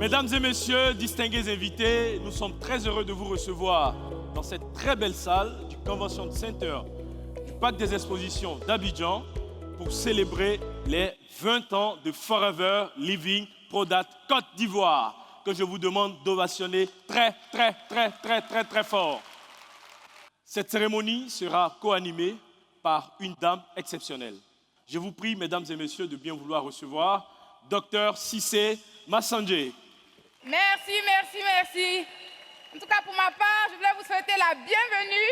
Mesdames et messieurs, distingués invités, nous sommes très heureux de vous recevoir dans cette très belle salle du Convention Center du Parc des Expositions d'Abidjan pour célébrer les 20 ans de Forever Living Prodat Côte d'Ivoire, que je vous demande d'ovationner très fort. Cette cérémonie sera co-animée par une dame exceptionnelle. Je vous prie, mesdames et messieurs, de bien vouloir recevoir Dr Cissé Massandje. Merci. En tout cas, pour ma part, je voulais vous souhaiter la bienvenue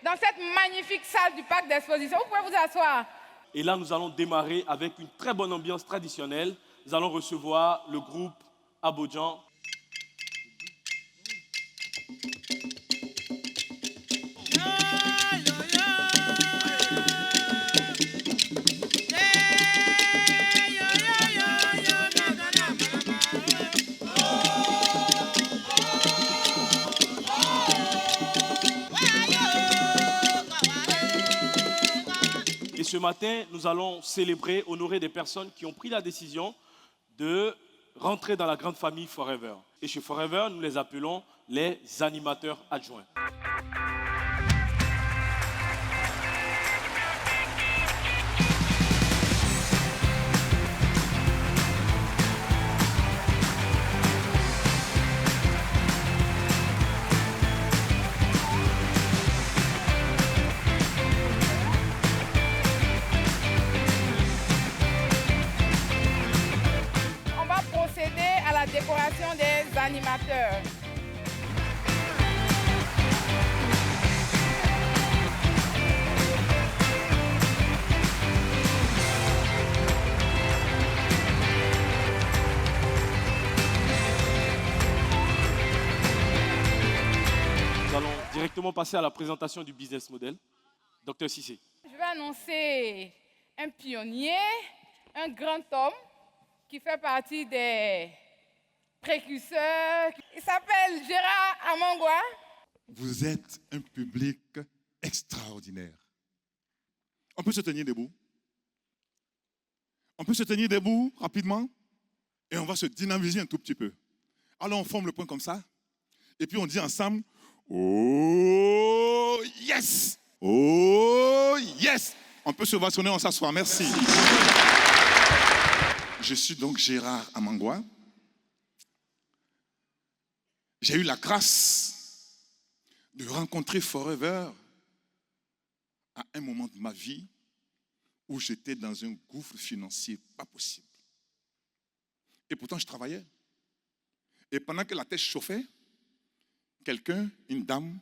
dans cette magnifique salle du parc d'exposition. Vous pouvez vous asseoir. Et là, nous allons démarrer avec une très bonne ambiance traditionnelle. Nous allons recevoir le groupe Abodjan. Et ce matin, nous allons célébrer, honorer des personnes qui ont pris la décision de rentrer dans la grande famille Forever. Et chez Forever, nous les appelons les animateurs adjoints. On va procéder à la décoration des animateurs. Nous allons directement passer à la présentation du business model. Dr Cissé. Je vais annoncer un pionnier, un grand homme qui fait partie des précurseurs. Il s'appelle Gérard Amangwa. Vous êtes un public extraordinaire. On peut se tenir debout. On peut se tenir debout rapidement et on va se dynamiser un tout petit peu. Alors on forme le point comme ça et puis on dit ensemble « Oh yes! Oh yes !» On peut se vassonner, on s'assoit. Merci. Je suis donc Gérard Amangwa. J'ai eu la grâce de rencontrer Forever à un moment de ma vie où j'étais dans un gouffre financier pas possible. Et pourtant, je travaillais. Et pendant que la tête chauffait, quelqu'un, une dame,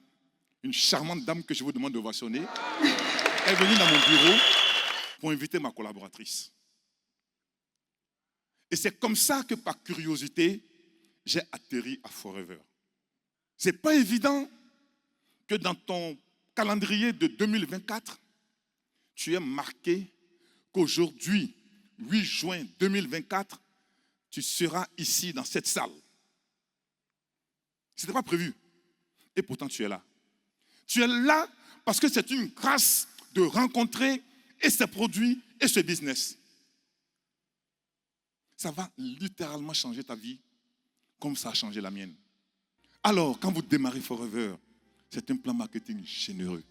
une charmante dame que je vous demande de ovationner, est venue dans mon bureau pour inviter ma collaboratrice. Et c'est comme ça que, par curiosité, j'ai atterri à Forever. Ce n'est pas évident que dans ton calendrier de 2024, tu aies marqué qu'aujourd'hui, 8 juin 2024, tu seras ici dans cette salle. Ce n'était pas prévu. Et pourtant, tu es là. Tu es là parce que c'est une grâce de rencontrer et ces produits et ce business. Ça va littéralement changer ta vie comme ça a changé la mienne. Alors, quand vous démarrez Forever, c'est un plan marketing généreux.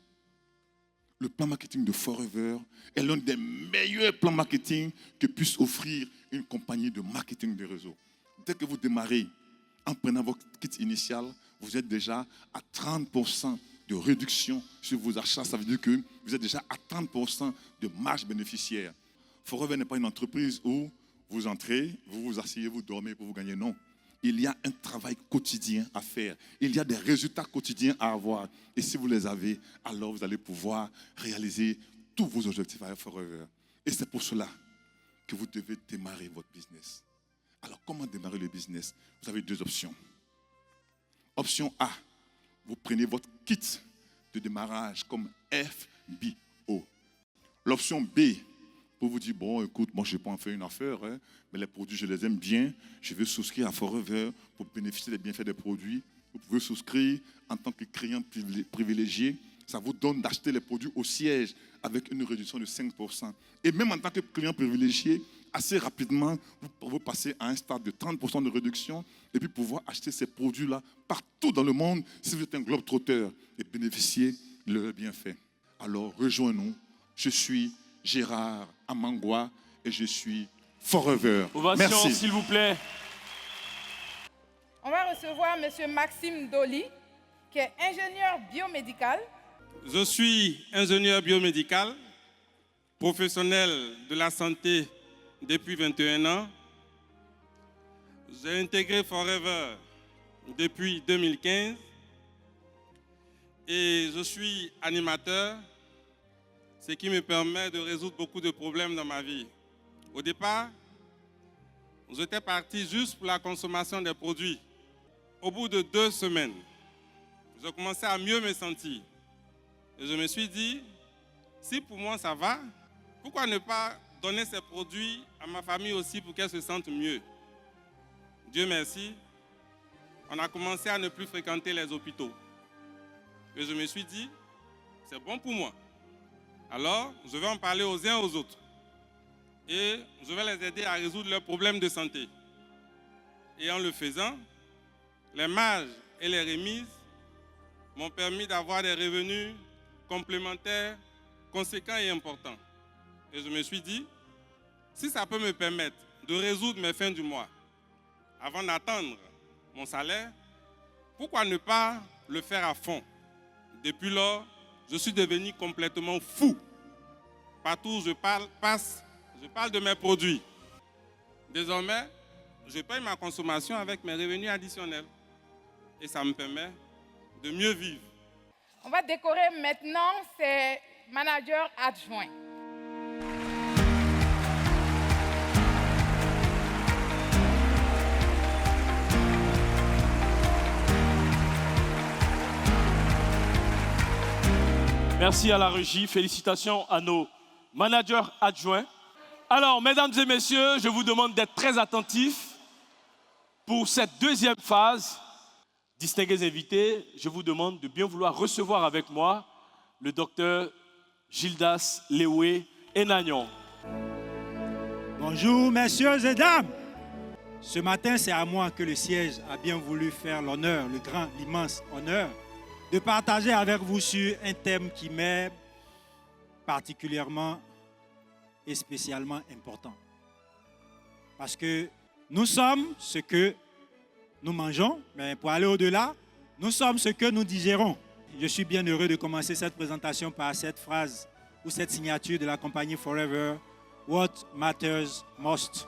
Le plan marketing de Forever est l'un des meilleurs plans marketing que puisse offrir une compagnie de marketing de réseau. Dès que vous démarrez, en prenant votre kit initial, vous êtes déjà à 30% de réduction sur vos achats. Ça veut dire que vous êtes déjà à 30% de marge bénéficiaire. Forever n'est pas une entreprise où vous entrez, vous vous asseyez, vous dormez pour vous gagner. Non. Il y a un travail quotidien à faire. Il y a des résultats quotidiens à avoir. Et si vous les avez, alors vous allez pouvoir réaliser tous vos objectifs avec Forever. Et c'est pour cela que vous devez démarrer votre business. Alors, comment démarrer le business? Vous avez deux options. Option A, vous prenez votre kit de démarrage comme FBO. L'option B, pour vous dire, bon, écoute, moi, je n'ai pas en fait une affaire, mais les produits, je les aime bien. Je veux souscrire à Forever pour bénéficier des bienfaits des produits. Vous pouvez souscrire en tant que client privilégié. ça vous donne d'acheter les produits au siège avec une réduction de 5%. Et même en tant que client privilégié, assez rapidement, vous pouvez passer à un stade de 30% de réduction et puis pouvoir acheter ces produits-là partout dans le monde si vous êtes un globe-trotteur et bénéficier de leurs bienfaits. Alors rejoins-nous. Je suis Gérard Amangwa et je suis Forever. Ovation, Merci. s'il vous plaît. On va recevoir M. Maxime Dolly, qui est ingénieur biomédical. Je suis ingénieur biomédical, professionnel de la santé depuis 21 ans. J'ai intégré Forever depuis 2015 et je suis animateur, ce qui me permet de résoudre beaucoup de problèmes dans ma vie. Au départ, j'étais parti juste pour la consommation des produits. Au bout de 2 semaines, je commençais à mieux me sentir. Et je me suis dit, si pour moi ça va, pourquoi ne pas donner ces produits à ma famille aussi pour qu'elle se sente mieux? Dieu merci, on a commencé à ne plus fréquenter les hôpitaux. Et je me suis dit, c'est bon pour moi. Alors, je vais en parler aux uns aux autres. Et je vais les aider à résoudre leurs problèmes de santé. Et en le faisant, les marges et les remises m'ont permis d'avoir des revenus complémentaires, conséquents et importants. Et je me suis dit, si ça peut me permettre de résoudre mes fins du mois avant d'attendre mon salaire, pourquoi ne pas le faire à fond? Depuis lors, je suis devenu complètement fou. Partout où je parle de mes produits. Désormais, je paye ma consommation avec mes revenus additionnels. Et ça me permet de mieux vivre. On va décorer maintenant ses managers adjoints. Merci à la régie. Félicitations à nos managers adjoints. Alors, mesdames et messieurs, je vous demande d'être très attentifs pour cette deuxième phase. Distingués invités, je vous demande de bien vouloir recevoir avec moi le docteur Gildas Léoué Enagnon. Bonjour, messieurs et dames. Ce matin, c'est à moi que le siège a bien voulu faire l'honneur, le grand, l'immense honneur, de partager avec vous sur un thème qui m'est particulièrement et spécialement important. Parce que nous sommes ce que nous mangeons, mais pour aller au-delà, nous sommes ce que nous digérons. Je suis bien heureux de commencer cette présentation par cette phrase ou cette signature de la compagnie Forever. What matters most?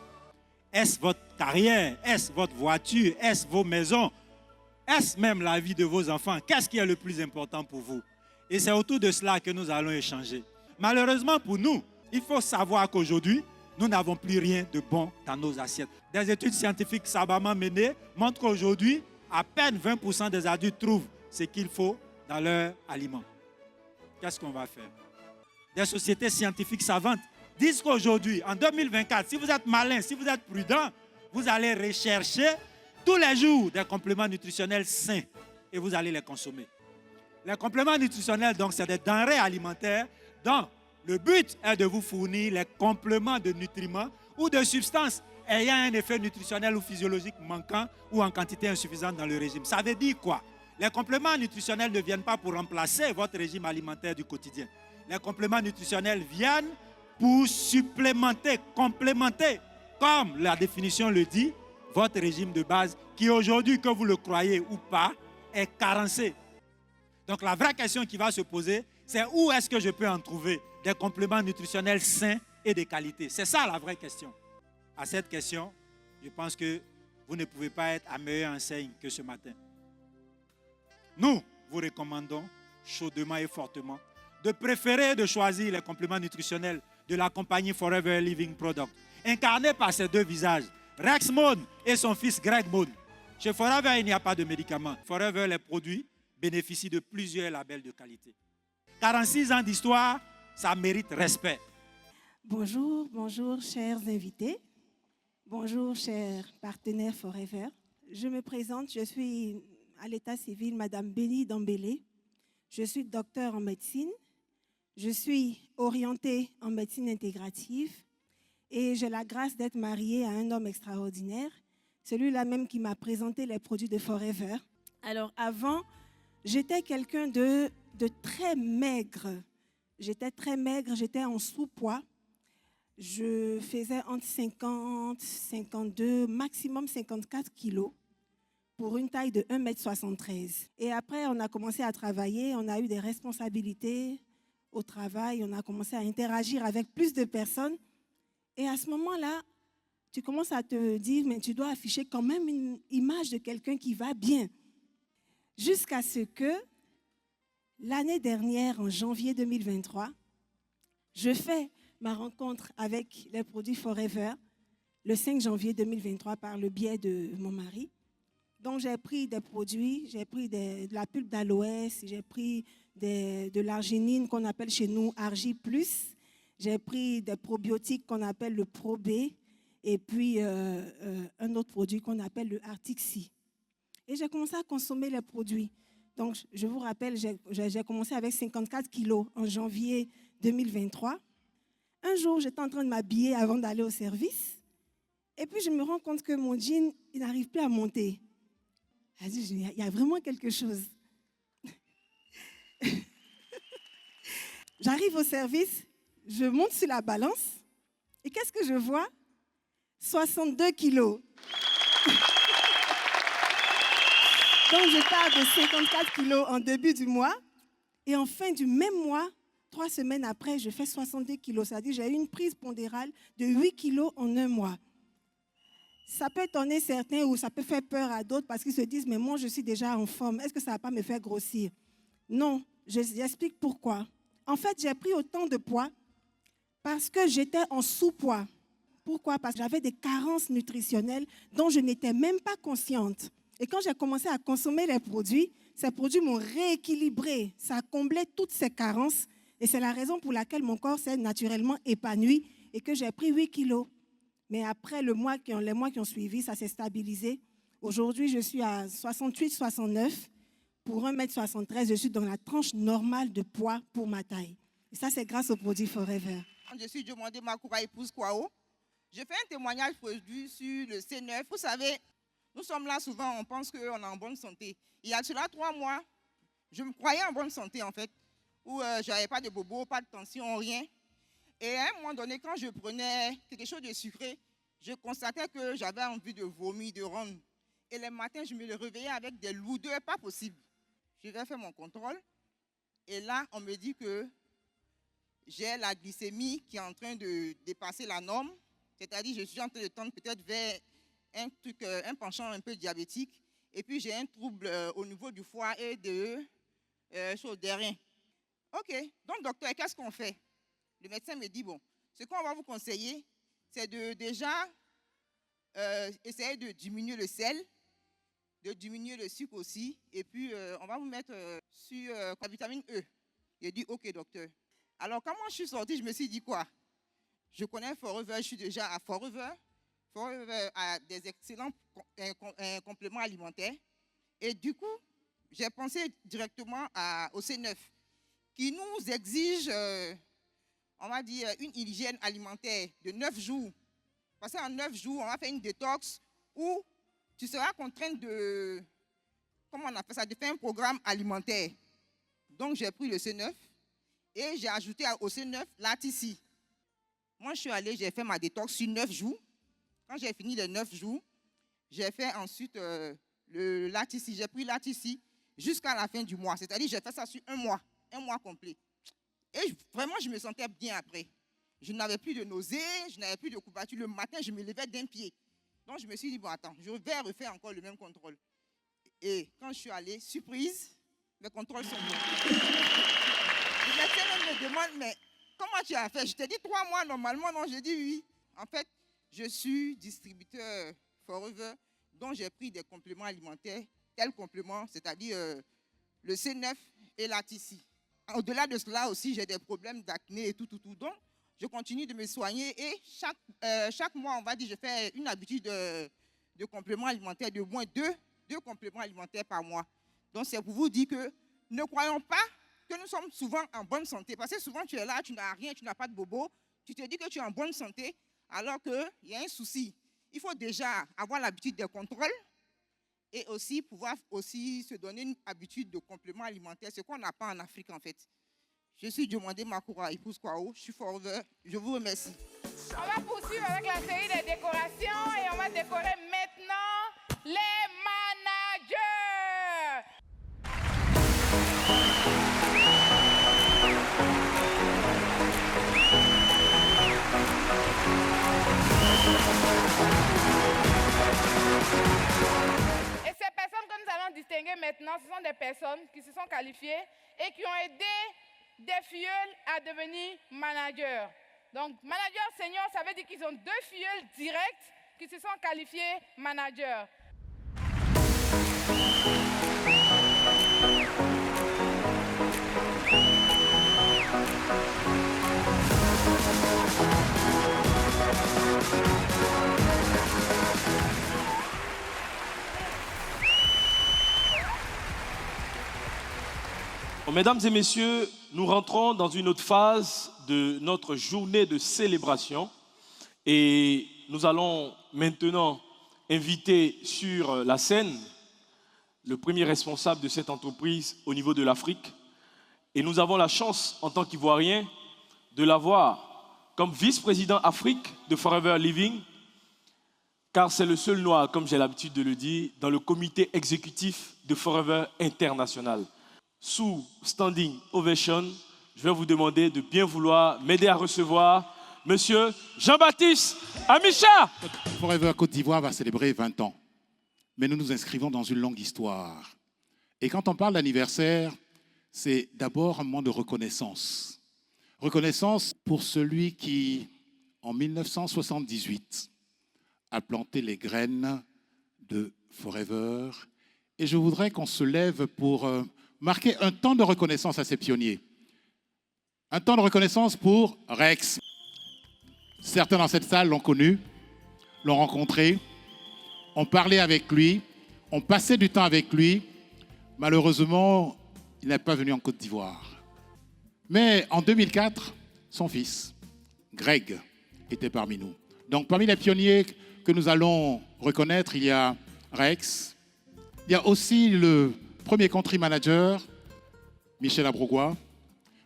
Est-ce votre carrière? Est-ce votre voiture? Est-ce vos maisons? Est-ce même la vie de vos enfants? Qu'est-ce qui est le plus important pour vous? Et c'est autour de cela que nous allons échanger. Malheureusement pour nous, il faut savoir qu'aujourd'hui, nous n'avons plus rien de bon dans nos assiettes. Des études scientifiques savamment menées montrent qu'aujourd'hui, à peine 20% des adultes trouvent ce qu'il faut dans leurs aliments. Qu'est-ce qu'on va faire? Des sociétés scientifiques savantes disent qu'aujourd'hui, en 2024, si vous êtes malin, si vous êtes prudent, vous allez rechercher tous les jours des compléments nutritionnels sains et vous allez les consommer. Les compléments nutritionnels, donc, c'est des denrées alimentaires dont le but est de vous fournir les compléments de nutriments ou de substances ayant un effet nutritionnel ou physiologique manquant ou en quantité insuffisante dans le régime. Ça veut dire quoi? Les compléments nutritionnels ne viennent pas pour remplacer votre régime alimentaire du quotidien. Les compléments nutritionnels viennent pour supplémenter, complémenter, comme la définition le dit, votre régime de base qui aujourd'hui, que vous le croyez ou pas, est carencé. Donc la vraie question qui va se poser, c'est où est-ce que je peux en trouver des compléments nutritionnels sains et de qualité? C'est ça la vraie question. À cette question, je pense que vous ne pouvez pas être à meilleure enseigne que ce matin. Nous vous recommandons chaudement et fortement de préférer et de choisir les compléments nutritionnels de la compagnie Forever Living Product, incarnés par ces deux visages, Rex Moon et son fils Greg Moon. Chez Forever, il n'y a pas de médicaments. Forever, les produits bénéficient de plusieurs labels de qualité. 46 ans d'histoire, ça mérite respect. Bonjour, bonjour chers invités. Bonjour chers partenaires Forever. Je me présente, je suis à l'état civil Madame Bénie Dambélé. Je suis docteur en médecine. Je suis orientée en médecine intégrative et j'ai la grâce d'être mariée à un homme extraordinaire, celui-là même qui m'a présenté les produits de Forever. Alors avant, j'étais quelqu'un de très maigre. J'étais très maigre, j'étais en sous-poids. Je faisais entre 50, 52, maximum 54 kilos pour une taille de 1,73 m. Et après, on a commencé à travailler, on a eu des responsabilités au travail, on a commencé à interagir avec plus de personnes. Et à ce moment-là, tu commences à te dire, mais tu dois afficher quand même une image de quelqu'un qui va bien. Jusqu'à ce que, l'année dernière, en janvier 2023, je fais ma rencontre avec les produits Forever le 5 janvier 2023 par le biais de mon mari. Donc, j'ai pris des produits, j'ai pris de la pulpe d'aloès, j'ai pris de l'arginine qu'on appelle chez nous Argi+, j'ai pris des probiotiques qu'on appelle le Pro-B et puis un autre produit qu'on appelle le Artixi. Et j'ai commencé à consommer les produits. Donc, je vous rappelle, j'ai commencé avec 54 kilos en janvier 2023. Un jour, j'étais en train de m'habiller avant d'aller au service et puis je me rends compte que mon jean, il n'arrive plus à monter. Il y a vraiment quelque chose. J'arrive au service, je monte sur la balance et qu'est-ce que je vois? 62 kilos. Donc je pars de 54 kilos en début du mois et en fin du même mois, 3 semaines après, je fais 62 kilos. C'est-à-dire j'ai eu une prise pondérale de 8 kilos en un mois. Ça peut étonner certains ou ça peut faire peur à d'autres parce qu'ils se disent « mais moi, je suis déjà en forme. Est-ce que ça ne va pas me faire grossir ?» Non, j'explique pourquoi. En fait, j'ai pris autant de poids parce que j'étais en sous-poids. Pourquoi? Parce que j'avais des carences nutritionnelles dont je n'étais même pas consciente. Et quand j'ai commencé à consommer les produits, ces produits m'ont rééquilibré. Ça a comblé toutes ces carences et c'est la raison pour laquelle mon corps s'est naturellement épanoui et que j'ai pris 8 kilos. Mais après les mois qui ont suivi, ça s'est stabilisé. Aujourd'hui, je suis à 68-69. Pour 1,73 m, je suis dans la tranche normale de poids pour ma taille. Et ça, c'est grâce aux produits Forever. Je suis demandé Makoura épouse Kwao. Je fais un témoignage produit sur le C9. Vous savez, nous sommes là souvent, on pense qu'on est en bonne santé. Il y a cela 3 mois, je me croyais en bonne santé en fait, où je n'avais pas de bobo, pas de tension, rien. Et à un moment donné, quand je prenais quelque chose de sucré, je constatais que j'avais envie de vomir, de rendre. Et les matins, je me réveillais avec des lourdeurs pas possibles. Je vais faire mon contrôle. Et là, on me dit que j'ai la glycémie qui est en train de dépasser la norme. C'est-à-dire, je suis en train de tendre peut-être vers un penchant un peu diabétique. Et puis, j'ai un trouble au niveau du foie et des reins. OK. Donc, docteur, qu'est-ce qu'on fait? Le médecin me dit, bon, ce qu'on va vous conseiller, c'est de déjà essayer de diminuer le sel, de diminuer le sucre aussi, et puis on va vous mettre sur la vitamine E. Il a dit, OK, docteur. Alors, quand moi je suis sortie, je me suis dit quoi? Je connais Forever, je suis déjà à Forever. Forever a des excellents compléments alimentaires. Et du coup, j'ai pensé directement au C9, qui nous exige, on va dire, une hygiène alimentaire de 9 jours. Parce qu'en 9 jours, on va faire une détox où tu seras contraint de, comment on appelle ça, de faire un programme alimentaire. Donc, j'ai pris le C9 et j'ai ajouté au C9 l'Artixi. Moi, je suis allée, j'ai fait ma détox sur 9 jours. Quand j'ai fini les 9 jours, j'ai fait ensuite l'Artixi. J'ai pris l'Artixi jusqu'à la fin du mois. C'est-à-dire, j'ai fait ça sur un mois complet. Et vraiment, je me sentais bien après. Je n'avais plus de nausées, je n'avais plus de courbatures. Le matin, je me levais d'un pied. Donc, je me suis dit, bon, attends, je vais refaire encore le même contrôle. Et quand je suis allée, surprise, les contrôles sont bons. Le médecin me demande, mais comment tu as fait? Je t'ai dit 3 mois normalement, non, j'ai dit oui. En fait, je suis distributeur Forever, dont j'ai pris des compléments alimentaires, tels compléments, c'est-à-dire le C9 et l'Artixi. Au-delà de cela aussi, j'ai des problèmes d'acné et tout. Donc, je continue de me soigner et chaque mois, on va dire, je fais une habitude de compléments alimentaires, de moins 2 compléments alimentaires par mois. Donc, c'est pour vous dire que ne croyons pas que nous sommes souvent en bonne santé. Parce que souvent, tu es là, tu n'as rien, tu n'as pas de bobo. Tu te dis que tu es en bonne santé, alors qu'il y a un souci. Il faut déjà avoir l'habitude des contrôles et aussi pouvoir aussi se donner une habitude de complément alimentaire, ce qu'on n'a pas en Afrique en fait. Je suis Diomandé Makoura, épouse Kwao, je suis Forever, je vous remercie. On va poursuivre avec la série des décorations et on va décorer maintenant les managers. Et ces personnes que nous allons distinguer maintenant, ce sont des personnes qui se sont qualifiées et qui ont aidé des filleuls à devenir managers. Donc, manager senior, ça veut dire qu'ils ont 2 filleuls directs qui se sont qualifiés managers. Mesdames et messieurs, nous rentrons dans une autre phase de notre journée de célébration et nous allons maintenant inviter sur la scène le premier responsable de cette entreprise au niveau de l'Afrique. Et nous avons la chance, en tant qu'Ivoiriens, de l'avoir comme vice-président Afrique de Forever Living, car c'est le seul noir, comme j'ai l'habitude de le dire, dans le comité exécutif de Forever International. Sous standing ovation, je vais vous demander de bien vouloir m'aider à recevoir Monsieur Jean-Baptiste Amicha. Forever Côte d'Ivoire va célébrer 20 ans. Mais nous nous inscrivons dans une longue histoire. Et quand on parle d'anniversaire, c'est d'abord un moment de reconnaissance. Reconnaissance pour celui qui, en 1978, a planté les graines de Forever. Et je voudrais qu'on se lève pour marquer un temps de reconnaissance à ces pionniers. Un temps de reconnaissance pour Rex. Certains dans cette salle l'ont connu, l'ont rencontré, ont parlé avec lui, ont passé du temps avec lui. Malheureusement, il n'est pas venu en Côte d'Ivoire. Mais en 2004, son fils, Greg, était parmi nous. Donc parmi les pionniers que nous allons reconnaître, il y a Rex. Il y a aussi le premier country manager, Michel Abrogois.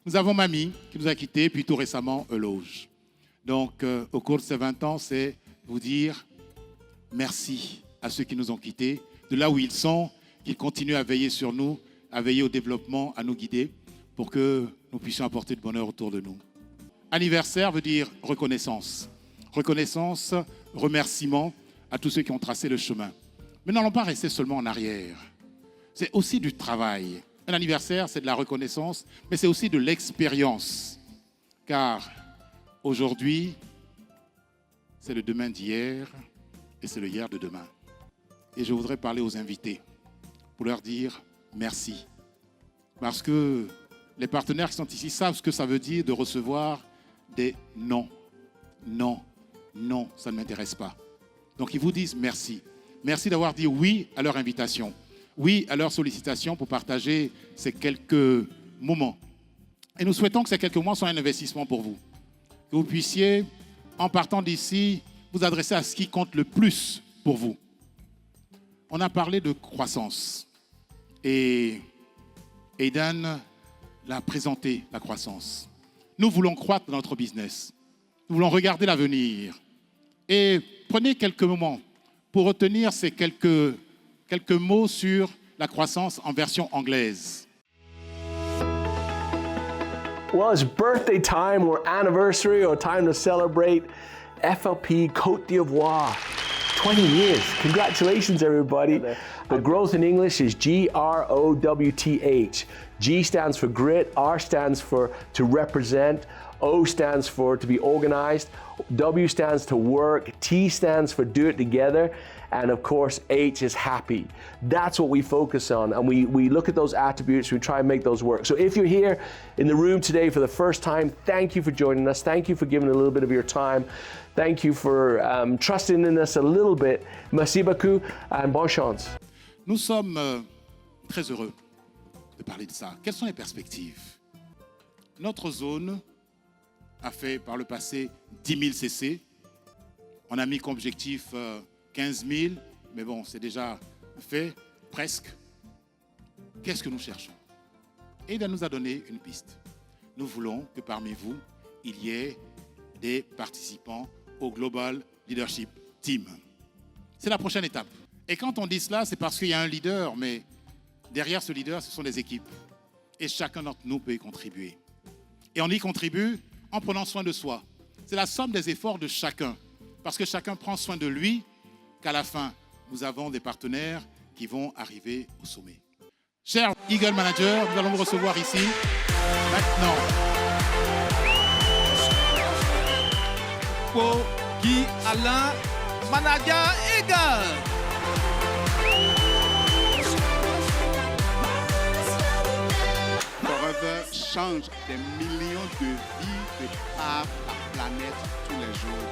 Nous avons Mamie, qui nous a quittés, puis tout récemment, Euloge. Donc, au cours de ces 20 ans, c'est vous dire merci à ceux qui nous ont quittés, de là où ils sont, qu'ils continuent à veiller sur nous, à veiller au développement, à nous guider, pour que nous puissions apporter le bonheur autour de nous. Anniversaire veut dire reconnaissance. Reconnaissance, remerciement à tous ceux qui ont tracé le chemin. Mais n'allons pas rester seulement en arrière. C'est aussi du travail. Un anniversaire, c'est de la reconnaissance, mais c'est aussi de l'expérience. Car aujourd'hui, c'est le demain d'hier et c'est le hier de demain. Et je voudrais parler aux invités pour leur dire merci. Parce que les partenaires qui sont ici savent ce que ça veut dire de recevoir des non. Non, non, ça ne m'intéresse pas. Donc ils vous disent merci. Merci d'avoir dit oui à leur invitation. Oui à leur sollicitation pour partager ces quelques moments. Et nous souhaitons que ces quelques mois soient un investissement pour vous. Que vous puissiez, en partant d'ici, vous adresser à ce qui compte le plus pour vous. On a parlé de croissance. Et Aidan l'a présenté, la croissance. Nous voulons croître dans notre business. Nous voulons regarder l'avenir. Et prenez quelques moments pour retenir ces quelques mots sur la croissance en version anglaise. Well, it's birthday time or anniversary or time to celebrate FLP Côte d'Ivoire. 20 years. Congratulations, everybody. The growth in English is GROWTH. G stands for grit, R stands for to represent, O stands for to be organized, W stands to work, T stands for do it together, and of course, H is happy. That's what we focus on, and we look at those attributes, we try and make those work. So if you're here in the room today for the first time, thank you for joining us. Thank you for giving a little bit of your time. Thank you for trusting in us a little bit. Merci beaucoup, and bonne chance. Nous sommes très heureux de parler de ça. Quelles sont les perspectives? Notre zone a fait par le passé 10 000 CC. On a mis comme objectif 15 000, mais bon, c'est déjà fait, presque. Qu'est-ce que nous cherchons? Et il nous a donné une piste. Nous voulons que parmi vous, il y ait des participants au Global Leadership Team. C'est la prochaine étape. Et quand on dit cela, c'est parce qu'il y a un leader, mais derrière ce leader, ce sont des équipes. Et chacun d'entre nous peut y contribuer. Et on y contribue en prenant soin de soi. C'est la somme des efforts de chacun. Parce que chacun prend soin de lui, qu'à la fin, nous avons des partenaires qui vont arriver au sommet. Cher Eagle Manager, nous allons vous recevoir ici, maintenant. Pour Guy Alain, Manager Eagle. Forever change des millions de vies de par la planète tous les jours.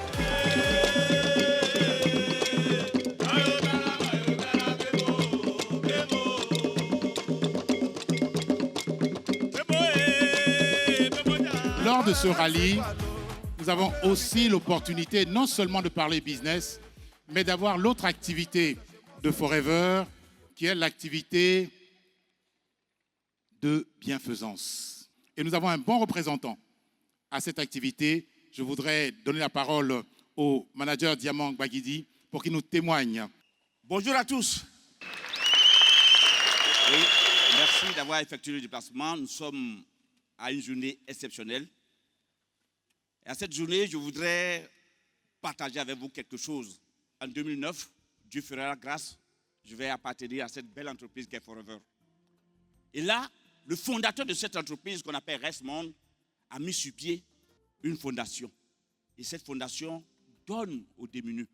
Lors de ce rallye, nous avons aussi l'opportunité non seulement de parler business, mais d'avoir l'autre activité de Forever, qui est l'activité de bienfaisance. Et nous avons un bon représentant à cette activité. Je voudrais donner la parole au manager Diamant Gbagidi pour qu'il nous témoigne. Bonjour à tous. Oui, merci d'avoir effectué le déplacement. Nous sommes à une journée exceptionnelle. Et à cette journée, je voudrais partager avec vous quelque chose. En 2009, Dieu fera la grâce, je vais appartenir à cette belle entreprise qui est Forever. Et là, le fondateur de cette entreprise qu'on appelle Resmond a mis sur pied une fondation. Et cette fondation donne aux démunis,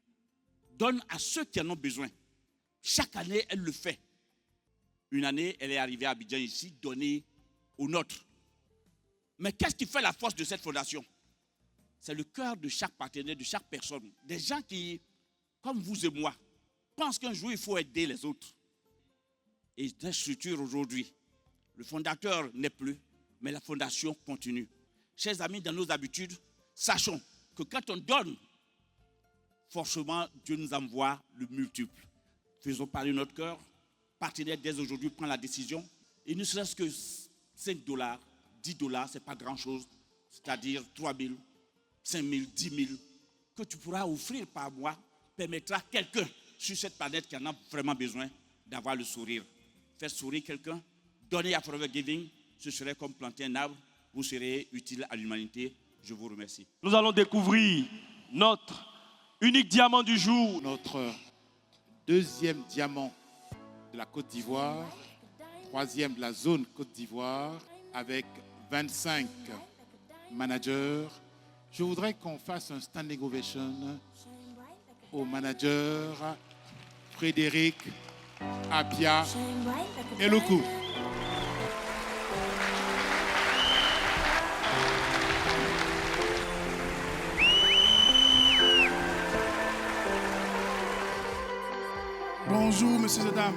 donne à ceux qui en ont besoin. Chaque année, elle le fait. Une année, elle est arrivée à Abidjan ici, donner aux nôtres. Mais qu'est-ce qui fait la force de cette fondation? C'est le cœur de chaque partenaire, de chaque personne. Des gens qui, comme vous et moi, pensent qu'un jour, il faut aider les autres. Et cette structure aujourd'hui, le fondateur n'est plus, mais la fondation continue. Chers amis, dans nos habitudes, sachons que quand on donne, forcément, Dieu nous envoie le multiple. Faisons parler notre cœur. Partenaire, dès aujourd'hui, prend la décision. Et ne serait-ce que 5 $, 10 $, ce n'est pas grand-chose. C'est-à-dire 3 000, 5 000, 10 000, que tu pourras offrir par mois, permettra à quelqu'un sur cette planète qui en a vraiment besoin d'avoir le sourire. Faire sourire quelqu'un, donner à Forever Giving, ce serait comme planter un arbre. Vous serez utile à l'humanité. Je vous remercie. Nous allons découvrir notre unique diamant du jour. Notre deuxième diamant de la Côte d'Ivoire, troisième de la zone Côte d'Ivoire, avec 25 managers. Je voudrais qu'on fasse un standing ovation au manager Frédéric Apia Eluku. Bonjour, messieurs et dames.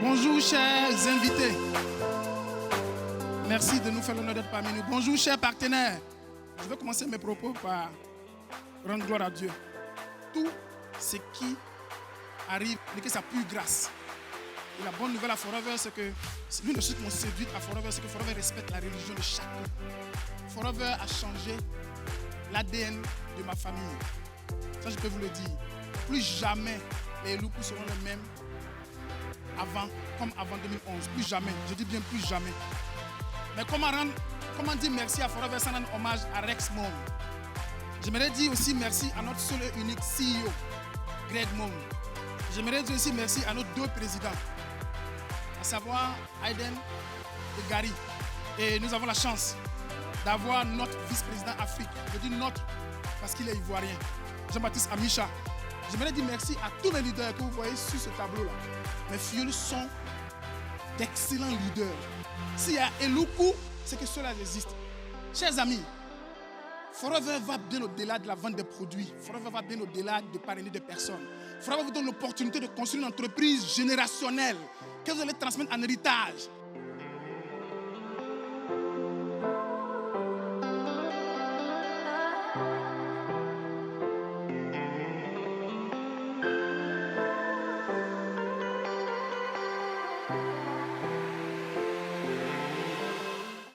Bonjour, chers invités. Merci de nous faire l'honneur d'être parmi nous. Bonjour, chers partenaires. Je vais commencer mes propos par rendre gloire à Dieu. Tout ce qui arrive, n'est que sa pure grâce. Et la bonne nouvelle à Forever, c'est que l'une des choses qui m'ont séduit à Forever, c'est que Forever respecte la religion de chacun. Forever a changé l'ADN de ma famille. Ça, je peux vous le dire. Plus jamais les Eluku seront les mêmes comme avant 2011. Plus jamais. Je dis bien plus jamais. Mais comment dire merci à Forever sans rendre hommage à Rex Mom? J'aimerais dire aussi merci à notre seul et unique CEO, Greg Mom. J'aimerais dire aussi merci à nos deux présidents, à savoir Aiden et Gary. Et nous avons la chance d'avoir notre vice-président Afrique. Je dis notre parce qu'il est ivoirien, Jean-Baptiste Amicha. J'aimerais dire merci à tous les leaders que vous voyez sur ce tableau-là. Mes filles sont d'excellents leaders. S'il y a Eluku, c'est que cela existe. Chers amis, Forever va bien au-delà de la vente des produits. Forever va bien au-delà de parrainer des personnes. Forever vous donne l'opportunité de construire une entreprise générationnelle que vous allez transmettre en héritage.